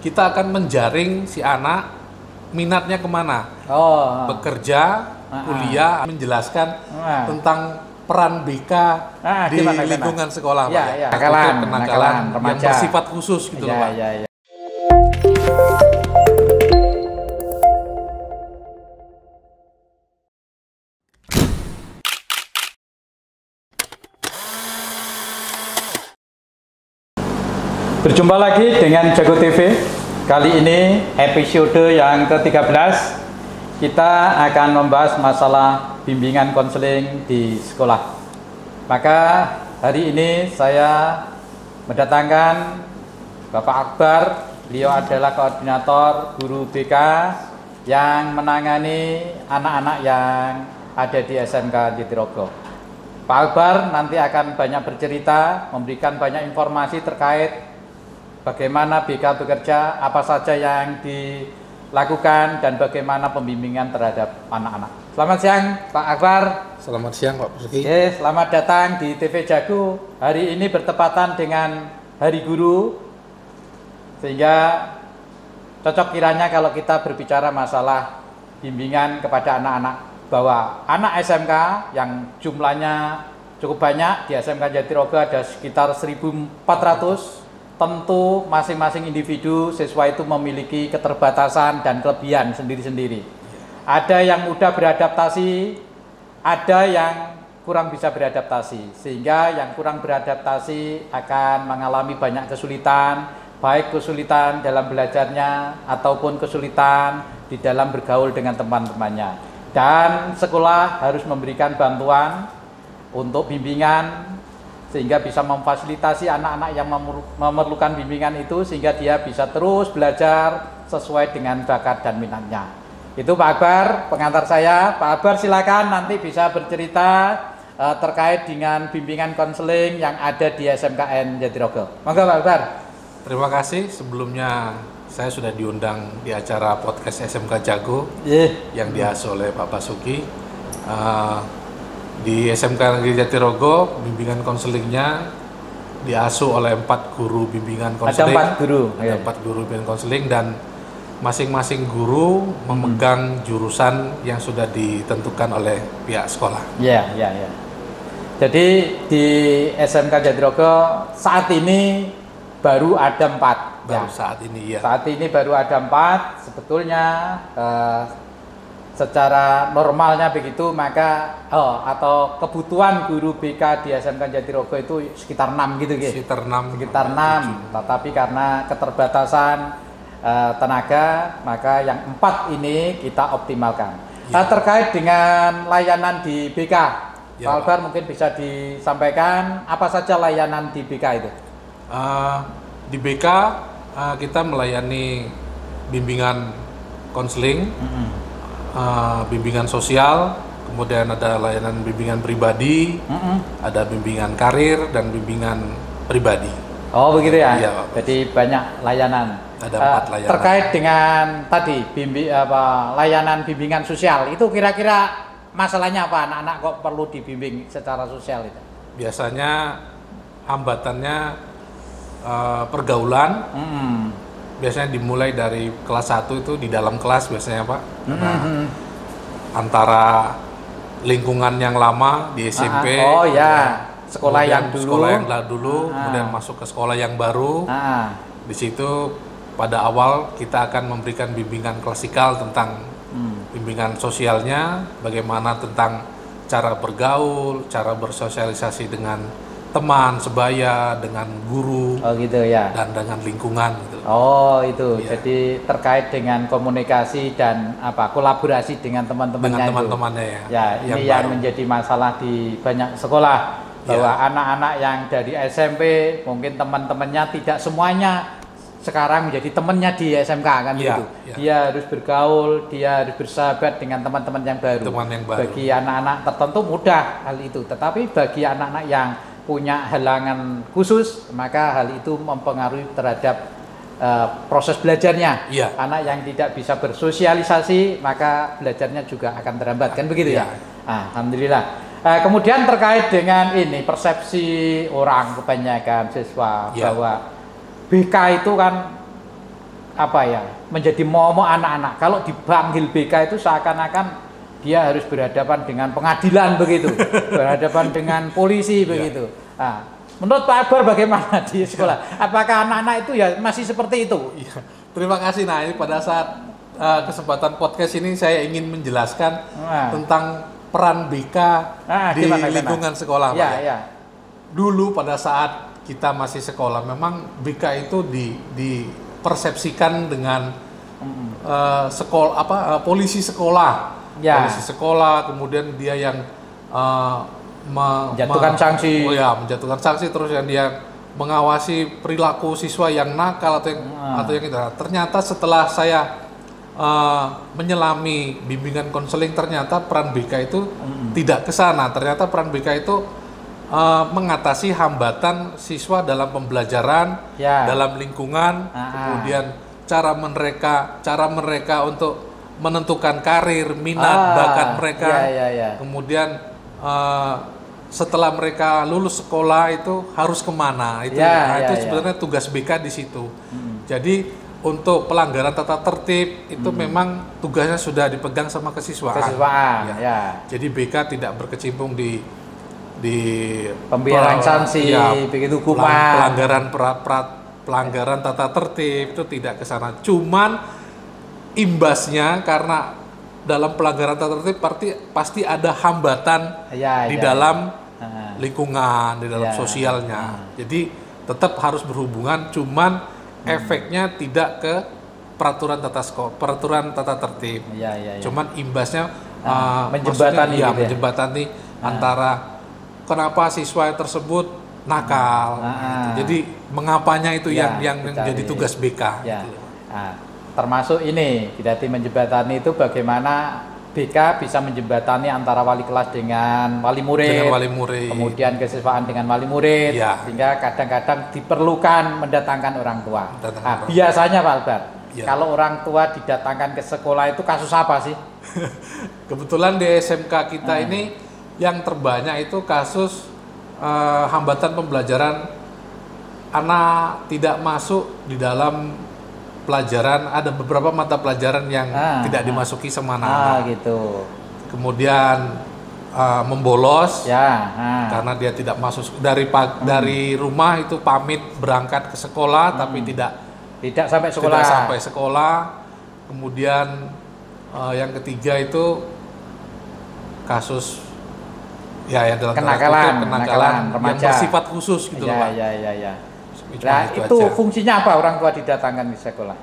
kita akan menjaring si anak minatnya kemana. Bekerja, kuliah, menjelaskan tentang peran BK di lingkungan sekolah, Pak. Ya, kenakalan yang bersifat khusus gitu loh, Pak. Berjumpa lagi dengan Jago TV. Kali ini episode yang ke-13. Kita akan membahas masalah bimbingan konseling di sekolah. Maka hari ini saya mendatangkan Bapak Akbar. Beliau adalah koordinator guru BK yang menangani anak-anak yang ada di SMK Jatirogo. Pak Akbar nanti akan banyak bercerita, memberikan banyak informasi terkait bagaimana BK bekerja, apa saja yang dilakukan, dan bagaimana pembimbingan terhadap anak-anak. Selamat siang Pak Akbar. Selamat siang Pak Pergi. Selamat datang di TV Jago. Hari ini bertepatan dengan Hari Guru, sehingga cocok kiranya kalau kita berbicara masalah bimbingan kepada anak-anak, bahwa anak SMK yang jumlahnya cukup banyak, di SMK Jatirogo ada sekitar 1.400. Tentu masing-masing individu siswa itu memiliki keterbatasan dan kelebihan sendiri-sendiri. Ada yang mudah beradaptasi, ada yang kurang bisa beradaptasi, sehingga yang kurang beradaptasi akan mengalami banyak kesulitan, baik kesulitan dalam belajarnya ataupun kesulitan di dalam bergaul dengan teman-temannya. Dan sekolah harus memberikan bantuan untuk bimbingan, sehingga bisa memfasilitasi anak-anak yang memerlukan bimbingan itu, sehingga dia bisa terus belajar sesuai dengan bakat dan minatnya. Itu Pak Akbar, pengantar saya. Pak Akbar silakan nanti bisa bercerita terkait dengan bimbingan konseling yang ada di SMKN Jatirogo. Monggo Pak Akbar. Terima kasih. Sebelumnya saya sudah diundang di acara podcast SMK Jago yang diasuh oleh Pak Basuki. Di SMK Negeri Jatirogo, bimbingan konselingnya diasuh oleh 4 guru bimbingan konseling. Ada 4 guru bimbingan konseling, dan masing-masing guru memegang jurusan yang sudah ditentukan oleh pihak sekolah. Ya. Jadi di SMK Jatirogo saat ini baru ada 4. Saat ini ya. Saat ini baru ada 4. Sebetulnya secara normalnya begitu, maka atau kebutuhan guru BK di SMK Jatirogo itu sekitar 6 gitu guys. Sekitar 6. Tetapi karena keterbatasan tenaga, maka yang 4 ini kita optimalkan. Terkait dengan layanan di BK, Pak Akbar mungkin bisa disampaikan apa saja layanan di BK itu? Di BK kita melayani bimbingan konseling, bimbingan sosial, kemudian ada layanan bimbingan pribadi, ada bimbingan karir dan bimbingan pribadi. Oh begitu ya? Iya, jadi banyak layanan. Ada 4 layanan. Terkait dengan tadi layanan bimbingan sosial, itu kira-kira masalahnya apa? Anak-anak kok perlu dibimbing secara sosial itu? Biasanya hambatannya pergaulan. Biasanya dimulai dari kelas 1 itu di dalam kelas biasanya Pak. Antara lingkungan yang lama di SMP, sekolah yang dulu, kemudian masuk ke sekolah yang baru. Di situ pada awal kita akan memberikan bimbingan klasikal tentang bimbingan sosialnya, bagaimana tentang cara bergaul, cara bersosialisasi dengan teman sebaya, dengan guru, dan dengan lingkungan gitu. Jadi terkait dengan komunikasi dan kolaborasi dengan teman-temannya. Ini yang menjadi masalah di banyak sekolah, bahwa anak-anak yang dari SMP mungkin teman-temannya tidak semuanya sekarang menjadi temannya di SMK kan gitu. Dia harus bergaul, dia harus bersahabat dengan teman-teman yang baru. Bagi anak-anak tertentu mudah hal itu, tetapi bagi anak-anak yang punya halangan khusus, maka hal itu mempengaruhi terhadap proses belajarnya. Anak yang tidak bisa bersosialisasi, maka belajarnya juga akan terhambat, kan begitu ya? Alhamdulillah. Kemudian terkait dengan ini, persepsi orang kebanyakan siswa bahwa BK itu kan menjadi momok anak-anak. Kalau dipanggil BK itu seakan-akan dia harus berhadapan dengan pengadilan begitu, berhadapan dengan polisi begitu. Nah, menurut Pak Akbar bagaimana di sekolah? Apakah anak-anak itu ya masih seperti itu? Ya, terima kasih. Nah, ini pada saat kesempatan podcast ini saya ingin menjelaskan tentang peran BK di lingkungan sekolah. Dulu pada saat kita masih sekolah, memang BK itu dipersepsikan dengan polisi sekolah. Polisi sekolah, kemudian dia yang menjatuhkan sanksi. Menjatuhkan sanksi, terus yang dia mengawasi perilaku siswa yang nakal atau yang itu. Ternyata setelah saya menyelami bimbingan konseling, ternyata peran BK itu tidak ke sana. Ternyata peran BK itu mengatasi hambatan siswa dalam pembelajaran, dalam lingkungan, kemudian cara mereka untuk menentukan karir, minat, bakat mereka. Kemudian setelah mereka lulus sekolah itu harus kemana? Itu sebenarnya tugas BK di situ. Jadi untuk pelanggaran tata tertib itu memang tugasnya sudah dipegang sama kesiswaan. Jadi BK tidak berkecimpung di pembiaran sanksi, begitu hukuman, pelanggaran tata tertib itu tidak ke sana. Cuman imbasnya karena dalam pelanggaran tata tertib pasti ada hambatan di dalam lingkungan, di dalam sosialnya. Jadi tetap harus berhubungan, cuman efeknya tidak ke peraturan tata tertib. Cuman imbasnya menjembatani antara kenapa siswa tersebut nakal. Jadi mengapanya itu yang menjadi tugas BK. Termasuk ini, berarti menjembatani itu bagaimana BK bisa menjembatani antara wali kelas dengan wali murid, kemudian kesiswaan dengan wali murid, sehingga kadang-kadang diperlukan mendatangkan orang tua. Biasanya Pak Akbar, kalau orang tua didatangkan ke sekolah itu kasus apa sih? Kebetulan di SMK kita ini yang terbanyak itu kasus hambatan pembelajaran, anak tidak masuk di dalam pelajaran, ada beberapa mata pelajaran yang tidak dimasuki sama anak. Gitu. Kemudian membolos karena dia tidak masuk dari rumah itu pamit berangkat ke sekolah tapi tidak sampai sekolah. Kemudian yang ketiga itu kasus dalam kenakalan yang bersifat khusus gitu loh, Pak. Nah, itu fungsinya apa orang tua didatangkan di sekolah?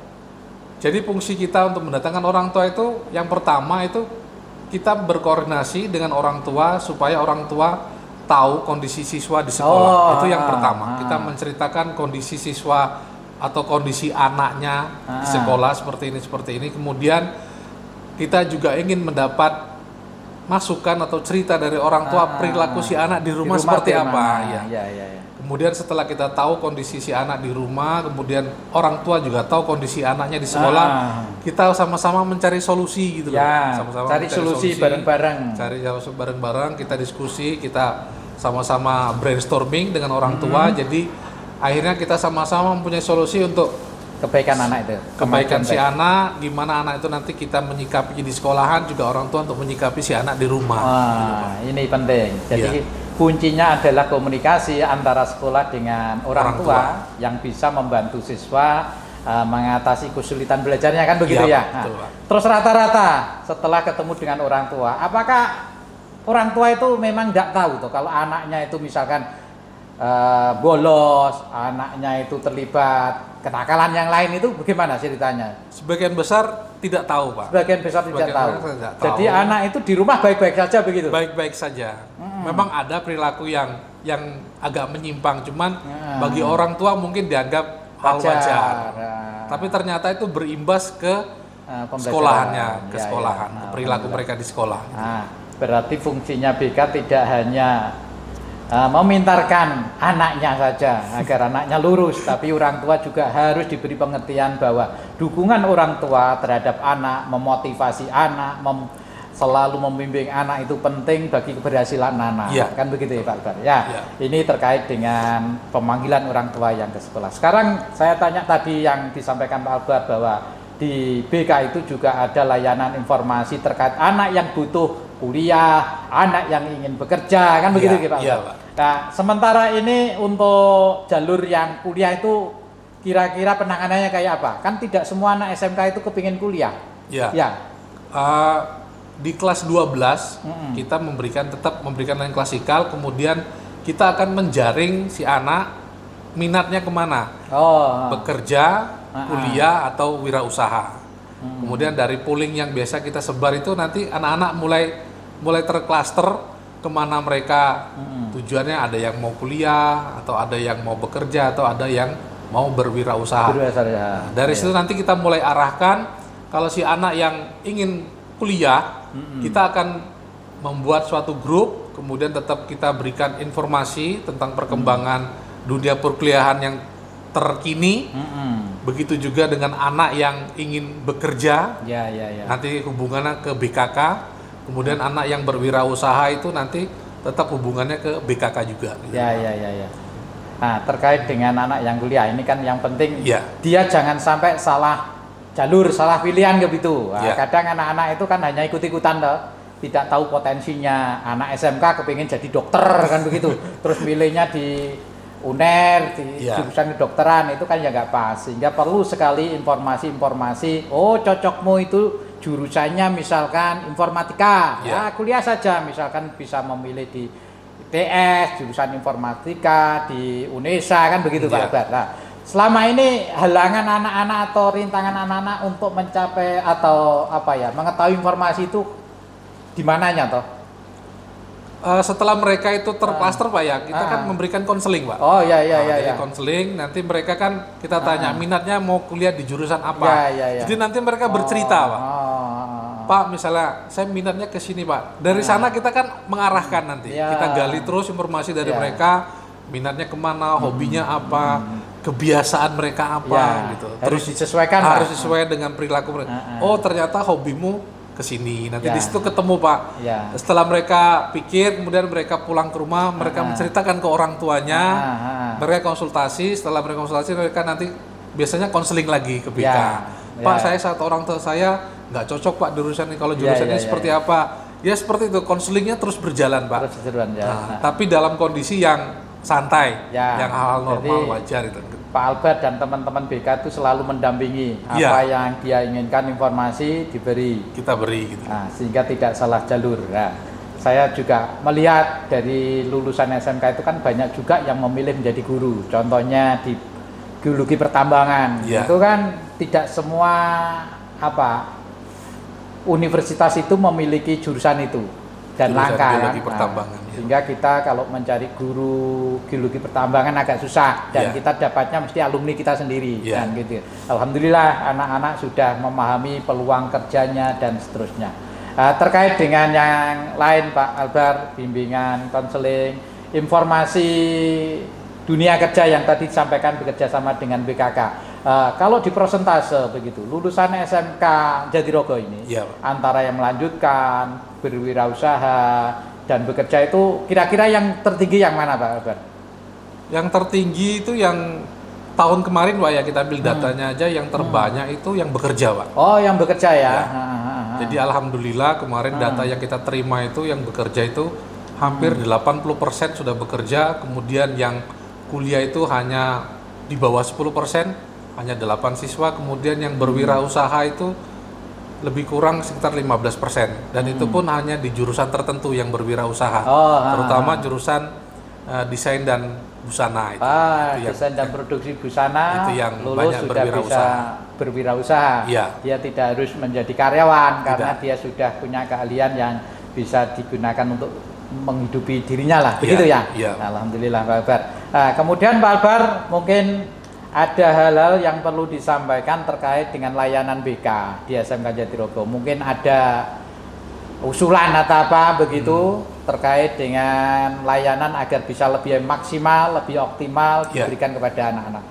Jadi fungsi kita untuk mendatangkan orang tua itu yang pertama itu kita berkoordinasi dengan orang tua supaya orang tua tahu kondisi siswa di sekolah. Itu yang pertama. Kita menceritakan kondisi siswa atau kondisi anaknya di sekolah seperti ini. Kemudian kita juga ingin mendapat masukan atau cerita dari orang tua perilaku si anak di rumah seperti apa. Kemudian setelah kita tahu kondisi si anak di rumah, kemudian orang tua juga tahu kondisi anaknya di sekolah, kita sama-sama mencari solusi gitu loh. Sama-sama cari solusi bareng-bareng. Kita diskusi, kita sama-sama brainstorming dengan orang tua. Jadi akhirnya kita sama-sama mempunyai solusi untuk kebaikan anak itu. Kebaikan si anak, gimana anak itu nanti kita menyikapi di sekolahan, juga orang tua untuk menyikapi si anak di rumah. Ini penting. Jadi kuncinya adalah komunikasi antara sekolah dengan orang tua yang bisa membantu siswa mengatasi kesulitan belajarnya, kan begitu ya. Betul, terus rata-rata setelah ketemu dengan orang tua, apakah orang tua itu memang tidak tahu tuh kalau anaknya itu misalkan bolos, anaknya itu terlibat kenakalan yang lain, itu bagaimana ceritanya? Sebagian besar tidak tahu, Pak. Sebagian besar tidak tahu. Jadi anak itu di rumah baik-baik saja begitu? Baik-baik saja. Memang ada perilaku yang agak menyimpang, cuman bagi orang tua mungkin dianggap hal wajar. Tapi ternyata itu berimbas ke sekolahannya, ke perilaku mereka di sekolah. Berarti fungsinya BK tidak hanya memintarkan anaknya saja agar anaknya lurus, tapi orang tua juga harus diberi pengertian bahwa dukungan orang tua terhadap anak, memotivasi anak, selalu membimbing anak itu penting bagi keberhasilan anak. Ya. Kan begitu ya Pak Albar? Ya, ini terkait dengan pemanggilan orang tua yang ke sekolah. Sekarang saya tanya tadi yang disampaikan Pak Albar bahwa di BK itu juga ada layanan informasi terkait anak yang butuh kuliah, anak yang ingin bekerja, kan begitu ya, Pak Albar? Ya, Pak. Nah, sementara ini untuk jalur yang kuliah itu kira-kira penanganannya kayak apa? Kan tidak semua anak SMK itu kepingin kuliah. Ya. Di kelas 12 kita tetap memberikan layanan klasikal, kemudian kita akan menjaring si anak minatnya kemana, bekerja, kuliah atau wirausaha. Kemudian dari pooling yang biasa kita sebar itu nanti anak-anak mulai terklaster kemana mereka tujuannya, ada yang mau kuliah atau ada yang mau bekerja atau ada yang mau berwirausaha. Dari situ nanti kita mulai arahkan, kalau si anak yang ingin kuliah, kita akan membuat suatu grup, kemudian tetap kita berikan informasi tentang perkembangan dunia perkuliahan yang terkini. Begitu juga dengan anak yang ingin bekerja, nanti hubungannya ke BKK. Kemudian anak yang berwirausaha itu nanti tetap hubungannya ke BKK juga. Nah, terkait dengan anak yang kuliah ini kan yang penting dia jangan sampai salah jalur, salah pilihan gitu. Nah, kadang anak-anak itu kan hanya ikut-ikutan tidak tahu potensinya. Anak SMK kepingin jadi dokter kan begitu. Terus milihnya di UNER, di jurusan kedokteran, itu kan ya nggak pas. Sehingga perlu sekali informasi-informasi. Oh, cocokmu itu jurusannya misalkan informatika, kuliah saja, misalkan bisa memilih di ITS, jurusan informatika, di UNESA, kan begitu Pak Albar. Nah, selama ini halangan anak-anak atau rintangan anak-anak untuk mencapai atau mengetahui informasi itu di mananya toh? Setelah mereka itu terklaster Pak ya, kita kan memberikan konseling Pak. Jadi konseling, nanti mereka kan kita tanya minatnya mau kuliah di jurusan apa. Jadi nanti mereka bercerita Pak. Pak, misalnya saya minatnya ke sini Pak. Dari sana kita kan mengarahkan nanti. Kita gali terus informasi dari mereka, minatnya kemana, hobinya apa, kebiasaan mereka apa gitu. Terus disesuaikan harus sesuai dengan perilaku mereka. Oh, ternyata hobimu ke sini. Nanti di situ ketemu Pak. Setelah mereka pikir, kemudian mereka pulang ke rumah, mereka menceritakan ke orang tuanya. Mereka konsultasi, setelah mereka konsultasi mereka nanti biasanya konseling lagi ke BK. Pak, saya satu orang tua saya nggak cocok Pak jurusan ini, kalau jurusannya seperti apa? Ya seperti itu, konselingnya terus berjalan Pak. Tapi dalam kondisi yang santai, yang hal-hal normal, wajar itu. Pak Albar dan teman-teman BK itu selalu mendampingi apa yang dia inginkan, informasi diberi. Kita beri gitu. Nah, sehingga tidak salah jalur. Nah, saya juga melihat dari lulusan SMK itu kan banyak juga yang memilih menjadi guru. Contohnya di geologi pertambangan. Itu kan tidak semua universitas itu memiliki jurusan itu dan langka sehingga kita kalau mencari guru geologi pertambangan agak susah dan kita dapatnya mesti alumni kita sendiri dan gitu. Alhamdulillah anak-anak sudah memahami peluang kerjanya dan seterusnya. Terkait dengan yang lain Pak Albar, bimbingan, konseling, informasi dunia kerja yang tadi disampaikan bekerja sama dengan BKK. Kalau di prosentase begitu, lulusan SMK Jatirogo ini antara yang melanjutkan, berwirausaha dan bekerja itu kira-kira yang tertinggi yang mana Pak Albar? Yang tertinggi itu yang tahun kemarin Pak ya, kita ambil datanya aja, yang terbanyak itu yang bekerja Pak. Oh, yang bekerja ya. Jadi alhamdulillah kemarin data yang kita terima itu yang bekerja itu hampir 80% sudah bekerja, kemudian yang kuliah itu hanya di bawah 10%. Hanya 8 siswa, kemudian yang berwirausaha itu lebih kurang sekitar 15%, dan itu pun hanya di jurusan tertentu yang berwirausaha, terutama jurusan desain dan busana itu. Desain dan produksi busana itu yang lulus banyak sudah bisa berwirausaha. Dia tidak harus menjadi karyawan karena dia sudah punya keahlian yang bisa digunakan untuk menghidupi dirinya lah, begitu ya. Alhamdulillah Pak Albar. Kemudian Pak Albar mungkin ada hal-hal yang perlu disampaikan terkait dengan layanan BK di SMK Jatirogo. Mungkin ada usulan atau apa begitu terkait dengan layanan agar bisa lebih maksimal, lebih optimal diberikan kepada anak-anak.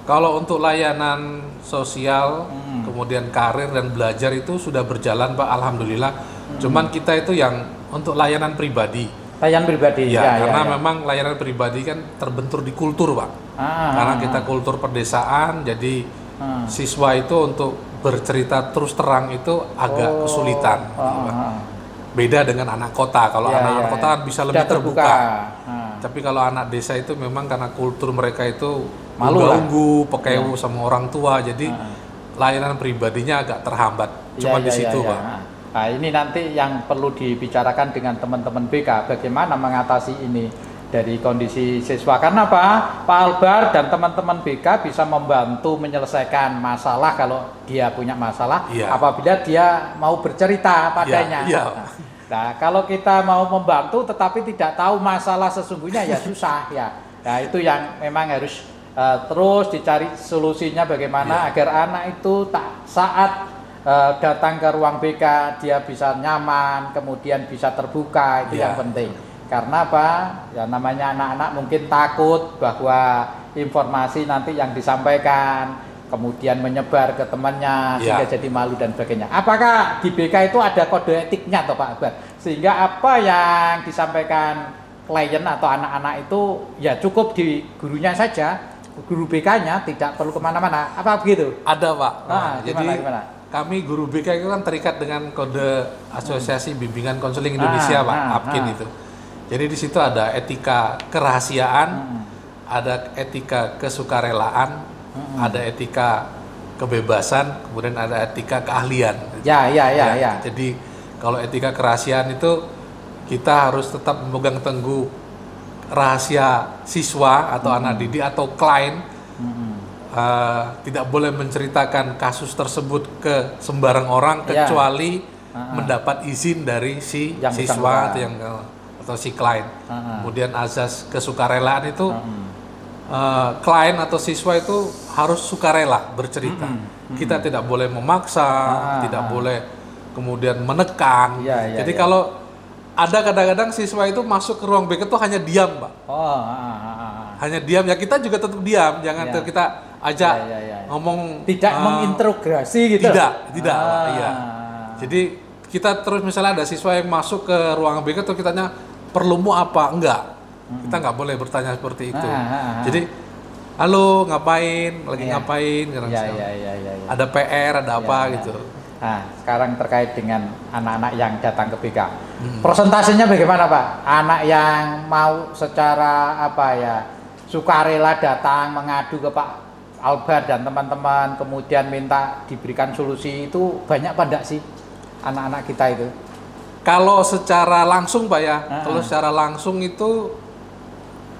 Kalau untuk layanan sosial, kemudian karir dan belajar itu sudah berjalan Pak, alhamdulillah. Cuman kita itu yang untuk layanan pribadi. Layanan pribadi. Ya, karena memang layanan pribadi kan terbentur di kultur, Pak. Karena kita kultur pedesaan, jadi siswa itu untuk bercerita terus terang itu agak kesulitan. Beda dengan anak kota. Kalau anak kota kan bisa lebih terbuka. Tapi kalau anak desa itu memang karena kultur mereka itu unggu, pekewu sama orang tua, jadi layanan pribadinya agak terhambat. Cuma di situ, Pak. Nah, ini nanti yang perlu dibicarakan dengan teman-teman BK, bagaimana mengatasi ini dari kondisi siswa. Karena apa? Pak Albar dan teman-teman BK bisa membantu menyelesaikan masalah kalau dia punya masalah, apabila dia mau bercerita padanya. Nah, kalau kita mau membantu tetapi tidak tahu masalah sesungguhnya ya susah ya. Nah, itu yang memang harus terus dicari solusinya bagaimana agar anak itu saat datang ke ruang BK dia bisa nyaman, kemudian bisa terbuka, itu yang penting. Karena apa? Ya namanya anak-anak mungkin takut bahwa informasi nanti yang disampaikan kemudian menyebar ke temannya sehingga jadi malu dan sebagainya. Apakah di BK itu ada kode etiknya toh Pak Akbar? Sehingga apa yang disampaikan klien atau anak-anak itu ya cukup di gurunya saja, guru BK-nya tidak perlu kemana-mana. Apa begitu? Ada Pak. Gimana? Kami guru BK itu kan terikat dengan kode Asosiasi Bimbingan Konseling Indonesia, Pak, APKIN itu. Jadi di situ ada etika kerahasiaan, ada etika kesukarelaan, ada etika kebebasan, kemudian ada etika keahlian. Jadi kalau etika kerahasiaan itu kita harus tetap memegang teguh rahasia siswa atau anak didik atau klien. Tidak boleh menceritakan kasus tersebut ke sembarang orang kecuali mendapat izin dari si siswa atau si klien. Kemudian azas kesukarelaan itu klien atau siswa itu harus sukarela bercerita. Kita tidak boleh memaksa, tidak boleh kemudian menekan. Jadi kalau ada kadang-kadang siswa itu masuk ke ruang BK itu hanya diam, Pak. Hanya diam, ya kita juga tetap diam, jangan kita ajak ngomong, tidak menginterogasi gitu. Tidak, Pak. Jadi kita terus misalnya ada siswa yang masuk ke ruang BK tuh kita tanya perlumu apa? Enggak. Kita nggak boleh bertanya seperti itu. Jadi halo, ngapain? Lagi ngapain? Ada PR, ada apa gitu. Nah, sekarang terkait dengan anak-anak yang datang ke BK. Persentasenya bagaimana, Pak? Anak yang mau secara sukarela datang mengadu ke Pak Albar dan teman-teman, kemudian minta diberikan solusi, itu banyak apa enggak sih anak-anak kita itu? Kalau secara langsung, Pak ya, kalau secara langsung itu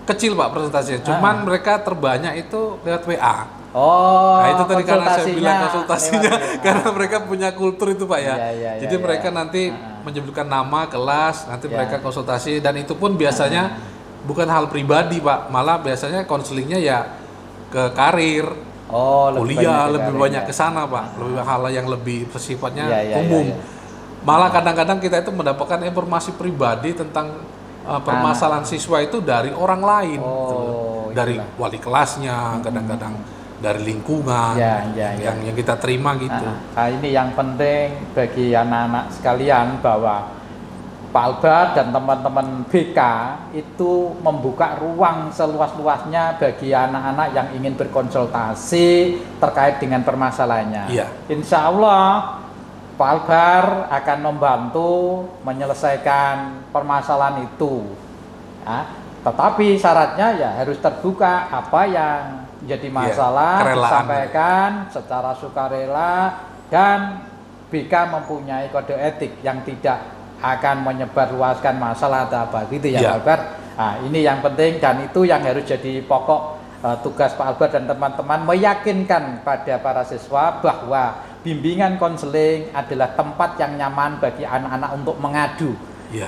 kecil, Pak, presentasinya. Cuman mereka terbanyak itu lewat WA. Nah itu tadi karena saya bilang konsultasinya karena mereka punya kultur itu, Pak ya. Jadi mereka nanti menyebutkan nama kelas, nanti mereka konsultasi, dan itu pun biasanya bukan hal pribadi, Pak. Malah biasanya konselingnya ya ke karir, kuliah, lebih banyak ke sana, Pak. Lebih hal yang lebih bersifatnya umum. Malah kadang-kadang kita itu mendapatkan informasi pribadi tentang permasalahan siswa itu dari orang lain, dari wali kelasnya, kadang-kadang dari lingkungan yang kita terima gitu. Nah, ini yang penting bagi anak-anak sekalian, bahwa Pak Albar dan teman-teman BK itu membuka ruang seluas-luasnya bagi anak-anak yang ingin berkonsultasi terkait dengan permasalahannya. Insya Allah Pak Albar akan membantu menyelesaikan permasalahan itu. Tetapi syaratnya ya harus terbuka, apa yang jadi masalah disampaikan secara sukarela, dan BK mempunyai kode etik yang tidak akan menyebarluaskan masalah atau apa gitu ya Pak Albar. Nah, ini yang penting, dan itu yang harus jadi pokok tugas Pak Albar dan teman-teman, meyakinkan pada para siswa bahwa bimbingan konseling adalah tempat yang nyaman bagi anak-anak untuk mengadu,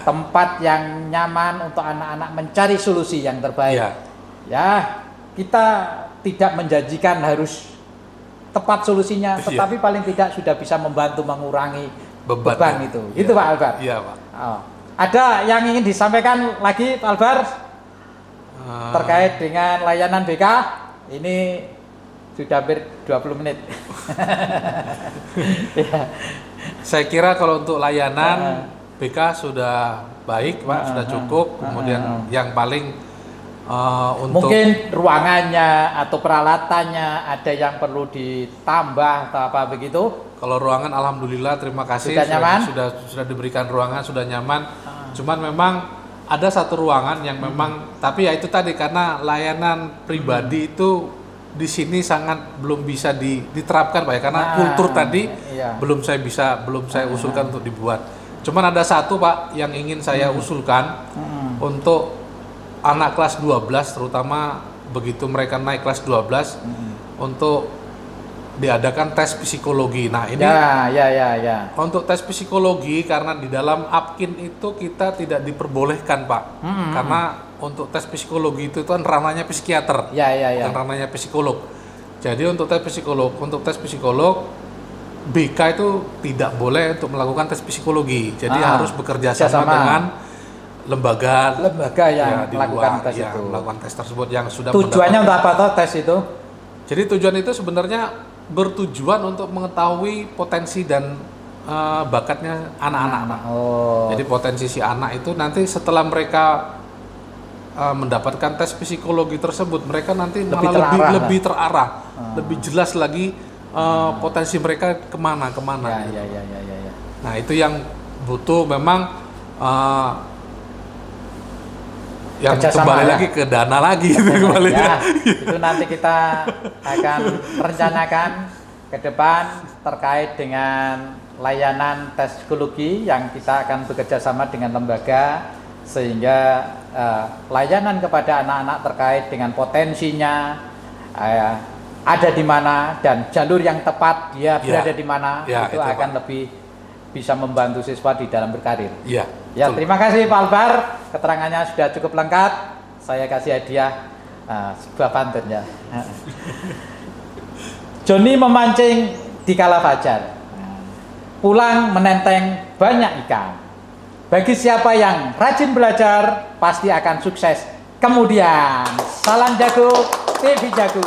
tempat yang nyaman untuk anak-anak mencari solusi yang terbaik. Kita tidak menjanjikan harus tepat solusinya, tetapi paling tidak sudah bisa membantu mengurangi beban itu. Itu Pak Albar. Pak. Ada yang ingin disampaikan lagi Pak Albar terkait dengan layanan BK? Ini sudah hampir 20 menit. Saya kira kalau untuk layanan BK sudah baik, Pak, sudah cukup. Kemudian yang paling untuk mungkin ruangannya atau peralatannya ada yang perlu ditambah atau apa begitu? Kalau ruangan alhamdulillah terima kasih sudah nyaman? Sudah diberikan ruangan, sudah nyaman. Cuman memang ada satu ruangan yang memang tapi ya itu tadi karena layanan pribadi itu di sini sangat belum bisa diterapkan Pak ya, karena kultur tadi belum saya usulkan untuk dibuat. Cuman ada satu Pak yang ingin saya usulkan untuk anak kelas 12 terutama begitu mereka naik kelas 12 untuk diadakan tes psikologi. Nah ini untuk tes psikologi karena di dalam APKIN itu kita tidak diperbolehkan Pak, karena untuk tes psikologi itu kan ranahnya psikiater, bukan ranahnya psikolog. Jadi untuk tes psikolog BK itu tidak boleh untuk melakukan tes psikologi. Jadi harus bekerja sama dengan lembaga yang melakukan tes itu. Melakukan tes tersebut yang sudah tujuannya untuk apa toh tes itu? Jadi tujuan itu sebenarnya bertujuan untuk mengetahui potensi dan bakatnya anak-anak. Jadi potensi si anak itu nanti setelah mereka mendapatkan tes psikologi tersebut, mereka nanti lebih terarah, lebih jelas lagi potensi mereka kemana. Nah itu yang butuh memang yang kembali lagi ke dana lagi itu nanti kita akan rencanakan ke depan terkait dengan layanan tes psikologi yang kita akan bekerja sama dengan lembaga sehingga layanan kepada anak-anak terkait dengan potensinya ada di mana dan jalur yang tepat dia berada di mana itu akan Pak. Lebih bisa membantu siswa di dalam berkarir. Ya, terima kasih Pak Albar, keterangannya sudah cukup lengkap. Saya kasih hadiah sebuah pantun ya. Joni memancing di kala fajar, pulang menenteng banyak ikan. Bagi siapa yang rajin belajar, pasti akan sukses. Kemudian, salam jago, TV jago.